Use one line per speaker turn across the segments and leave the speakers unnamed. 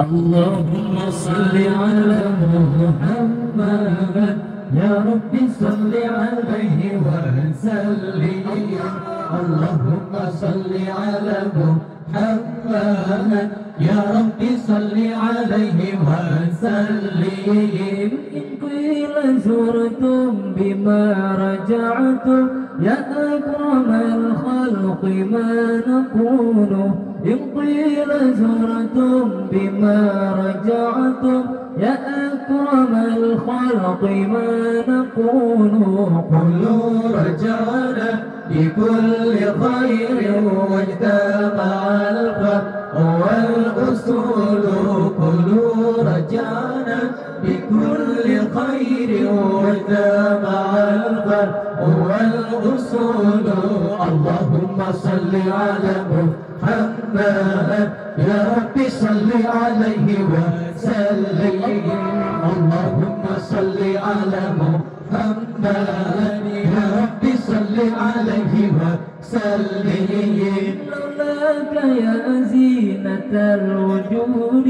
اللهم صل على محمد يا رب صل عليه وسلم. اللهم صل على محمد يا رب صل عليه وسلم. إن قيل زرتم بما رجعتم يا أكرم الخلق ما نكون. إن قيل زرتم بما رجعتم يا أكرم الخلق ما نكون. قلوا رجعنا بكل خير واجتمع الفرق والأصول. قلوا رجعنا بكل خير واجتمع الفرق والأصول. اللهم صل على محمد يا رب صل عليه وسلم. اللهم صل على محمد يا رب صل عليه وسلم. لولاك يا زينة الوجود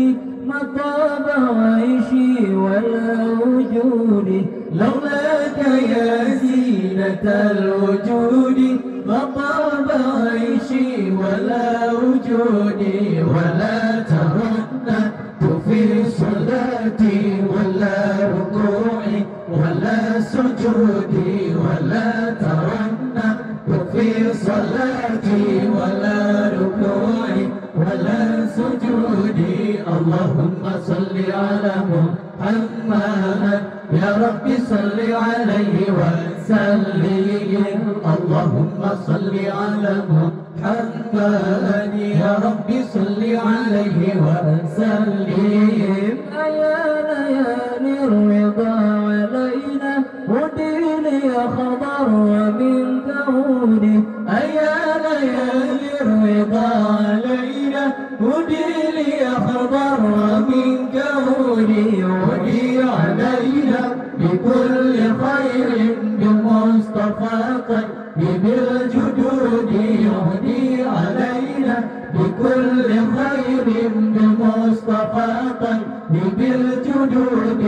ما طاب عيشي ولا وجودي. لولاك يا زينة الوجود ما طاب عيشي ولا وجودي. ولا ترنمت في صلاتي ولا ركوعي ولا سجودي. ولا ترنمت في صلاتي ولا ركوعي ولا سجودي. اللهم صل على محمد يا رب صل عليه وسلم. اللهم صل على محمد يا رب صل عليه وسلم. أيا ليالي الرضا علينا وديني خضر ومن كوني. أيا ليالي الرضا علينا وديني خضر ومن كوني. ودي علينا بكل خير بمصطفى طيب الجدود. يهدي علينا بكل خير بمصطفى طيب الجدود.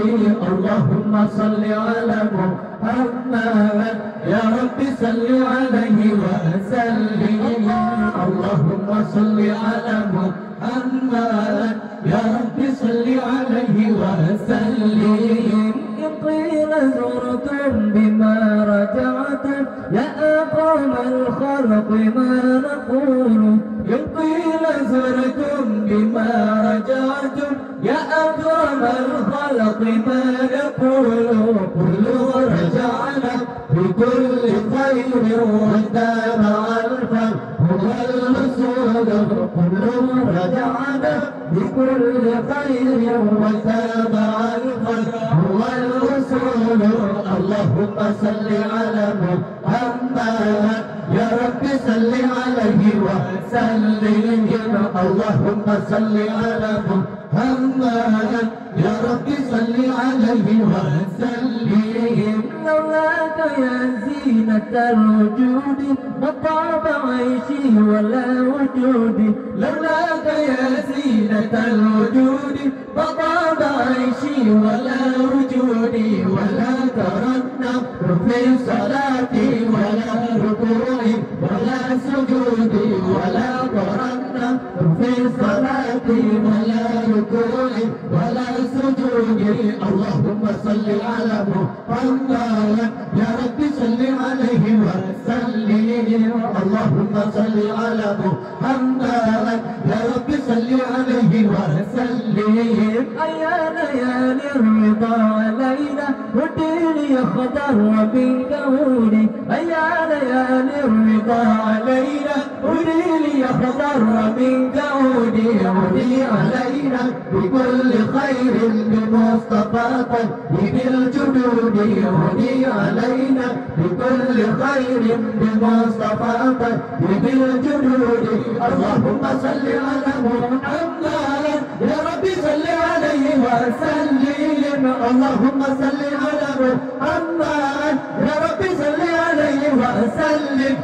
اللهم صل على محمد يا رب صل عليه وسلم. اللهم صل على محمد يا رب صل عليه وسلم. إن قيل زرتم بما رجعتم يا أكرم الخلق ما نقول. إن قيل زرتم بما رجعتم يا أكرم الخلق ما نقول. كلوا رجعنا بكل خير واجتمع الفرق والأصول. كلوا رجعنا بكل خير واجتمع الفرق والأصول. اللهم صل على محمد يا رب صل عليه وسلم. اللهم صل على محمد يا رب صل عليه وسلم. لولاك يا زينة الوجود ما طاب عيشي ولا وجودي. لولاك يا زينة الوجود ما طاب عيشي ولا وجودي. ولا ترنم في صلاتي ولا ركوعي ولا سجودي. ولا ترنم في صلاتي ولا ركوعي ولا سجودي. اللهم صل على محمد يا رب صل عليه وسلم. اللهم صل على محمد يا رب صل عليه وسلم. أيا ليالي الرضا علينا والدين خضر ومن كوني. أيا ليالي الرضا علينا والدين خضر ومن كوني. ودي علينا بكل خير بمصطفى طيب الجدود. ودي علينا بكل خير بمصطفى طيب الجدود. اللهم صل على محمد يا رب صل عليه وسلم. اللهم صل على محمد يا رب صل عليه وسلم.